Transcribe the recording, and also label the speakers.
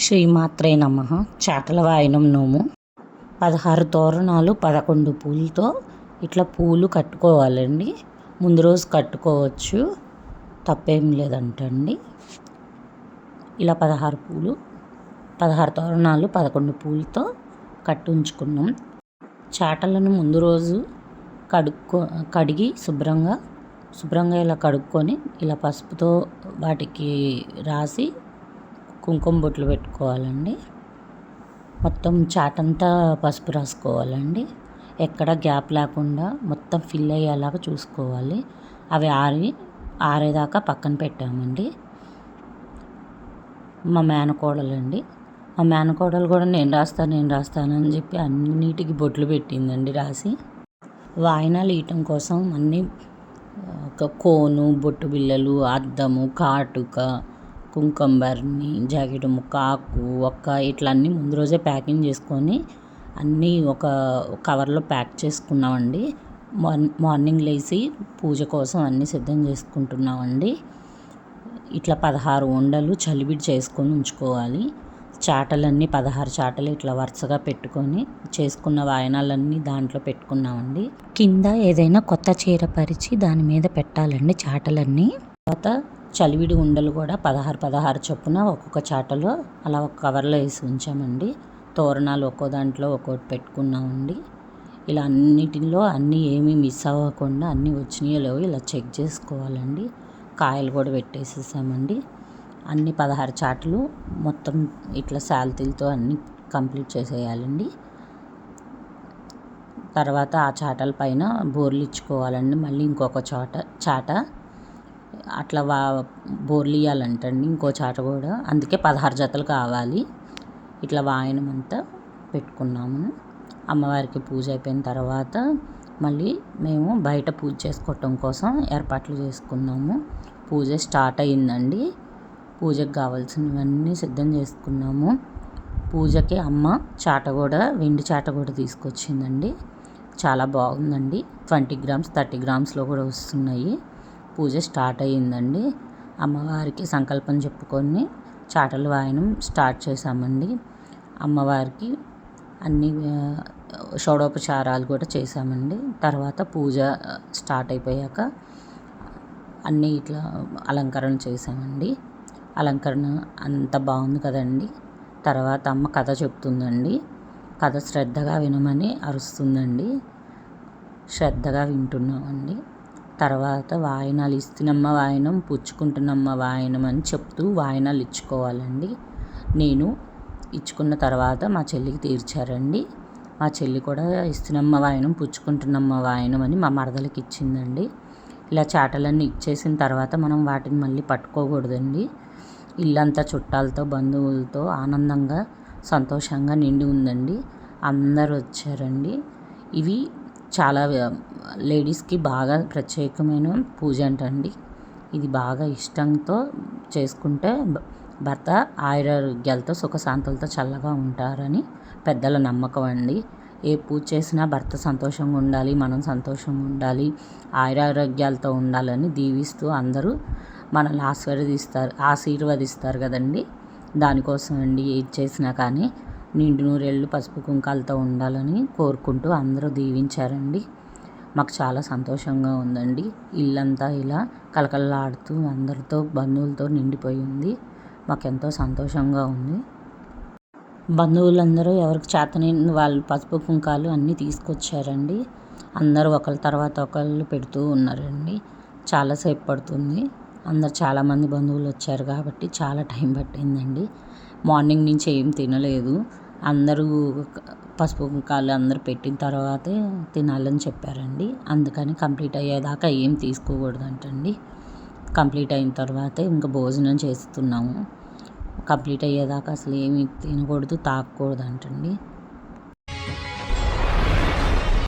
Speaker 1: శ్రీమాత్రే నమః. చాటల వాయనం నోము 16 తోరణాలు 11 పూలతో ఇట్లా పూలు కట్టుకోవాలండి. ముందు రోజు కట్టుకోవచ్చు, తప్పేం లేదంటండి. ఇలా 16 తోరణాలు 11 పూలతో కట్టి ఉంచుకున్నాం. చాటలను ముందు రోజు కడిగి శుభ్రంగా ఇలా కడుక్కొని ఇలా పసుపుతో వాటికి రాసి కుంకుమ బొట్లు పెట్టుకోవాలండి. మొత్తం చాటంతా పసుపు రాసుకోవాలండి. ఎక్కడ గ్యాప్ లేకుండా మొత్తం ఫిల్ అయ్యేలాగా చూసుకోవాలి. అవి ఆరేదాకా పక్కన పెట్టామండి. మా మేనకోడలు కూడా నేను రాస్తానని చెప్పి అన్నిటికీ బొట్లు పెట్టిందండి రాసి. వాయినాలు ఇయటం కోసం అన్నీ కోను, బొట్టు బిళ్ళలు, అద్దము, కాటుక, కుంకంబర్ని, జాకెట్ ముక్క, ఆకు, ఒక్క ఇట్లా అన్నీ ముందు రోజే ప్యాకింగ్ చేసుకొని అన్నీ ఒక కవర్లో ప్యాక్ చేసుకున్నామండి. మార్నింగ్ లేచి పూజ కోసం అన్నీ సిద్ధం చేసుకుంటున్నామండి. ఇట్లా 16 ఉండలు చలివిడి చేసుకొని ఉంచుకోవాలి. చాటలన్నీ 16 చాటలు ఇట్లా వరుసగా పెట్టుకొని చేసుకున్న వాయనాలన్నీ దాంట్లో పెట్టుకున్నామండి. కింద ఏదైనా కొత్త చీర పరిచి దాని మీద పెట్టాలండి చాటలన్నీ. తర్వాత చలివిడి ఉండలు కూడా 16 చొప్పున ఒక్కొక్క చాటలో అలా ఒక కవర్లో వేసి ఉంచామండి. తోరణాలు ఒక్కో దాంట్లో ఒక్కోటి పెట్టుకున్నామండి. ఇలా అన్నిటిలో అన్నీ ఏమీ మిస్ అవ్వకుండా అన్నీ వచ్చినాయో లేవో ఇలా చెక్ చేసుకోవాలండి. కాయలు కూడా పెట్టేసేసామండి. అన్ని 16 చాటలు మొత్తం ఇట్లా శాల్తీలతో అన్నీ కంప్లీట్ చేసేయాలండి. తర్వాత ఆ చాటల పైన బోర్లు ఇచ్చుకోవాలండి. మళ్ళీ ఇంకొక చాట అట్లా బోర్లు ఇవ్వాలంటండి ఇంకో చాట కూడా. అందుకే 16 జతలు కావాలి. ఇట్లా వాయనం అంతా పెట్టుకున్నాము. అమ్మవారికి పూజ అయిపోయిన తర్వాత మళ్ళీ మేము బయట పూజ చేసుకోవటం కోసం ఏర్పాట్లు చేసుకున్నాము. పూజ స్టార్ట్ అయ్యిందండి. పూజకు కావాల్సినవన్నీ సిద్ధం చేసుకున్నాము. పూజకి అమ్మ వెండి చాట కూడా తీసుకొచ్చిందండి. చాలా బాగుందండి. 20 గ్రామ్స్ 30 గ్రామ్స్లో కూడా వస్తున్నాయి. పూజ స్టార్ట్ అయ్యిందండి. అమ్మవారికి సంకల్పం చెప్పుకొని చాటల వాయనం స్టార్ట్ చేశామండి. అమ్మవారికి అన్ని షోడోపచారాలు కూడా చేశామండి. తర్వాత పూజ స్టార్ట్ అయిపోయాక అన్నీ ఇట్లా అలంకరణ చేశామండి. అలంకరణ అంత బాగుంది కదండి. తర్వాత అమ్మ కథ చెప్తుందండి. కథ శ్రద్ధగా వినమని అరుస్తుందండి. శ్రద్ధగా వింటున్నామండి. తర్వాత వాయనాలు ఇస్తున్నమ్మ వాయనం, పుచ్చుకుంటున్నమ్మ వాయనం అని చెప్తూ వాయనాలు ఇచ్చుకోవాలండి. నేను ఇచ్చుకున్న తర్వాత మా చెల్లికి తీర్చారండి. మా చెల్లి కూడా ఇస్తున్నమ్మ వాయనం, పుచ్చుకుంటున్నమ్మ వాయనం అని మా మరదలకి ఇచ్చిందండి. ఇలా చాటలన్నీ ఇచ్చేసిన తర్వాత మనం వాటిని మళ్ళీ పట్టుకోకూడదండి. ఇల్లంతా చుట్టాలతో బంధువులతో ఆనందంగా సంతోషంగా నిండి ఉందండి. అందరూ వచ్చారండి. ఇవి చాలా లేడీస్కి బాగా ప్రత్యేకమైన పూజ అంటండి. ఇది బాగా ఇష్టంతో చేసుకుంటే భర్త ఆయురారోగ్యాలతో సుఖశాంతులతో చల్లగా ఉంటారని పెద్దల నమ్మకం అండి. ఏ పూజ చేసినా భర్త సంతోషంగా ఉండాలి, మనం సంతోషంగా ఉండాలి, ఆయురారోగ్యాలతో ఉండాలని దీవిస్తూ అందరూ మనల్ని ఆశీర్వదిస్తారు కదండి. దానికోసం అండి ఏది చేసినా కానీ నిండు నూరేళ్ళు పసుపు కుంకాలతో ఉండాలని కోరుకుంటూ అందరూ దీవించారండి. మాకు చాలా సంతోషంగా ఉందండి. ఇల్లంతా ఇలా కలకలలాడుతూ అందరితో బంధువులతో నిండిపోయి ఉంది. మాకెంతో సంతోషంగా ఉంది. బంధువులందరూ ఎవరికి చేతనైన వాళ్ళు పసుపు కుంకాలు అన్నీ తీసుకొచ్చారండి. అందరూ ఒకరి తర్వాత ఒకళ్ళు పెడుతూ ఉన్నారండి. చాలాసేపు పడుతుంది. చాలామంది బంధువులు వచ్చారు కాబట్టి చాలా టైం పట్టిందండి. మార్నింగ్ నుంచి ఏం తినలేదు. అందరూ పసుపు కుంకాలు అందరూ పెట్టిన తర్వాతే తినాలని చెప్పారండి. అందుకని కంప్లీట్ అయ్యేదాకా ఏం తీసుకోకూడదంటండి. కంప్లీట్ అయిన తర్వాతే ఇంకా భోజనం చేస్తున్నాము. కంప్లీట్ అయ్యేదాకా అసలు ఏమి తినకూడదు, తాగకూడదు అంటండి.